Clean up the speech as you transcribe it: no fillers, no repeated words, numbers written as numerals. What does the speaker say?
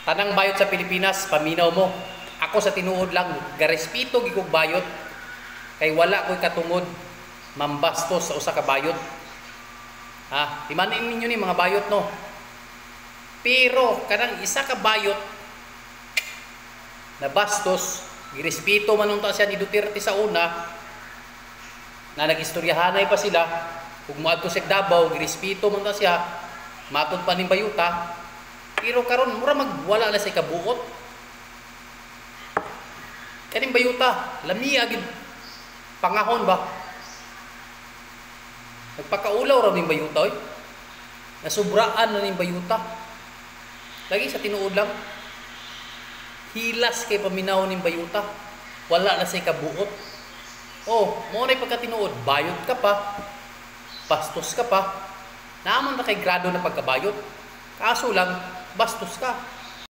Tanang bayot sa Pilipinas, paminaw mo. Ako sa tinuod lang, garespito gikog bayot. Kay wala ko'y katungod, mambastos sa usa ka bayot. Ha, imanin ninyo ni mga bayot no. Pero kanang isa ka bayot na bastos, girespeto man unta siya ni Duterte sa una, na nagistoryahanay pa sila, ug moadto sa Davao, girespeto man ta siya, matod pa ning bayuta. Pero karon mura magwala na sa kabuot. Kaning bayuta, lamia gid pangahon ba? Nagpakaulaw ra ning bayuta oy. Nasubraan na ning bayuta. Lagi sa tinuod lang. Hilas kay paminaw ning bayuta. Wala na say kabuot. Oh, mo na pagkatinuod, bayot ka pa. Bastos ka pa. Naman na kay grado na pagkabayot. Kaso lang, bastos ka.